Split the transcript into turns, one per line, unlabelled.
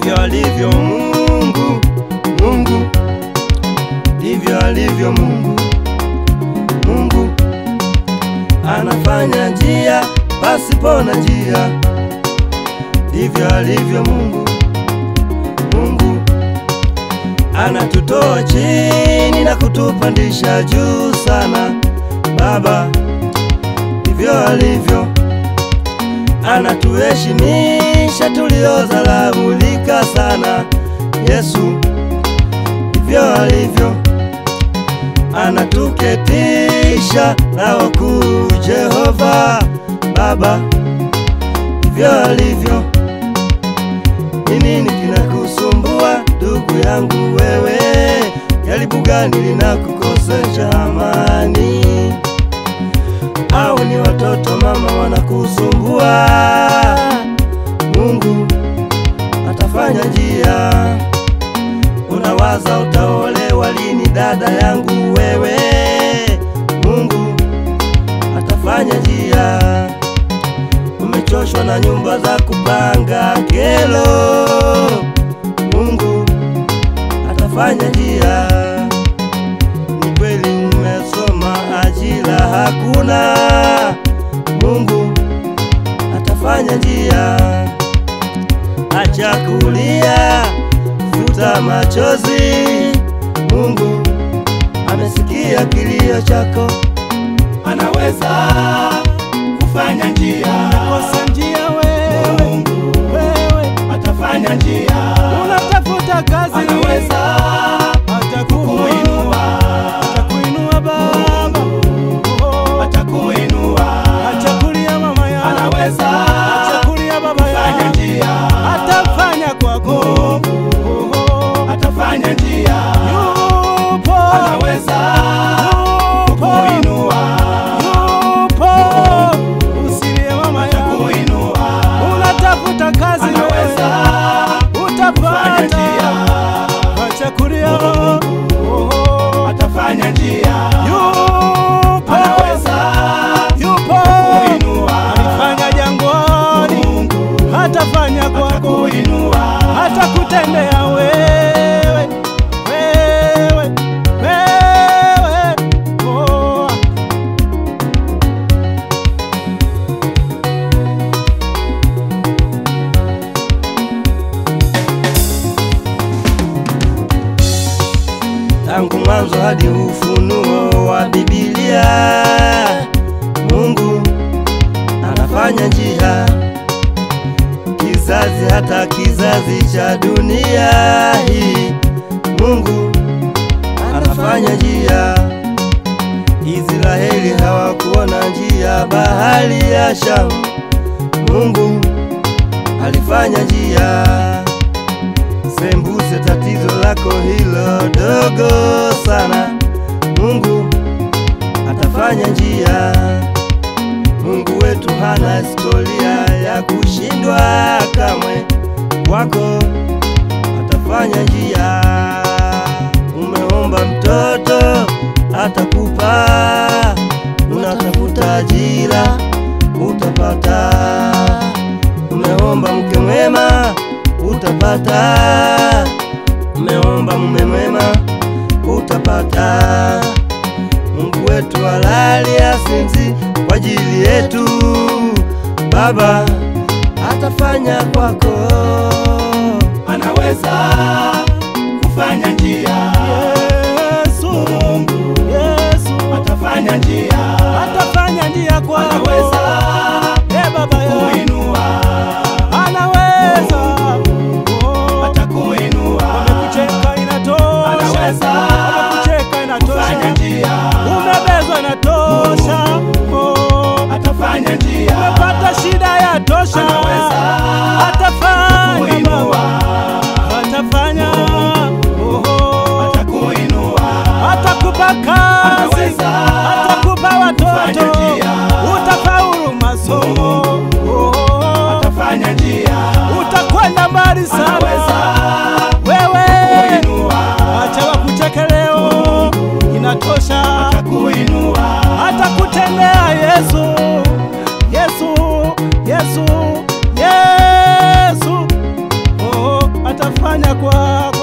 ndivyo alivyo Mungu. Mungu ndivyo alivyo Mungu. Mungu anafanya njia pasipo na njia. Ndivyo alivyo Mungu. Mungu anatutoa chini na kutupandisha juu sana. Baba ndivyo alivyo. Anatuheshimisha tuliozalaulika sana. Yesu ndivyo alivyo. Anatuketisha na wakuu Jehova. Baba ndivyo alivyo. Ni nini kinakusumbua ndugu yangu wewe? Jaribu gani linakukosesha amani? Au ni watoto mama wanakusumbua? Mungu atafanya njia. Unawaza utaolewa lini dada yangu wewe? Mungu atafanya njia. Umechoshwa na nyumba za kupanga kelo? Mungu atafanya njia. Ni kweli umesoma ajira hakuna? Mungu atafanya njia. Acha kulia, futa machozi. Mungu amesikia kilio chako.
Anaweza kufanya njia.
Kosa njia wewe,
Mungu
wewe
atafanya njia.
unatafuta kazi,
Anaweza
atakuinua, atakuinua baba,
atakuinua.
atakulia mama yangu,
Anaweza
atakulia baba
kufanya
yangu,
njia.
atafanya kwako,
Atafanya njia.
yupo,
Anaweza kukuinua.
yupo, usilie mama yangu,
Atakuinua.
unatafuta kazi,
Anaweza kufanya
utapata,
njia.
atakulia,
Atafanya njia.
yupo,
Anaweza
yupo,
kukuinua.
alifanya jangwani,
Mungu
hatafanya kwako,
atakuinua.
hatakutendea wewe, oh.
Tangu mwanzo hadi ufunuo wa Biblia, Mungu anafanya njia. Kizazi hata kizazi cha dunia hii, Mungu anafanya njia. Israeli hawakuona njia bahari ya Shamu. Mungu alifanya njia. Sembuse tatizo lako hilo dogo sana. Mungu atafanya njia. Mungu wetu hana historia ya kushindwa kamwe. Kwako atafanya njia. Umeomba mtoto atakupa. Unatafuta ajira utapata. Umeomba mke mwema utapata. Umeomba mume mwema utapata. Mungu wetu halali asinzi kwa ajili yetu. Baba atafanya kwako.
Anaweza kufanya njia.
Yesu,
Mungu
Yesu
atafanya njia.
atafanya njia kwako,
Anaweza
baba yangu,
kukuinua.
anaweza,
Atakuinua.
wamekucheka inatosha,
Anaweza
wamekucheka
kufanya
inatosha,
njia.
umebezwa inatosha,
Atafanya njia.
umepata shida ya tosha,
Anaweza
atafanya
kukuinua.
atafanya kwako.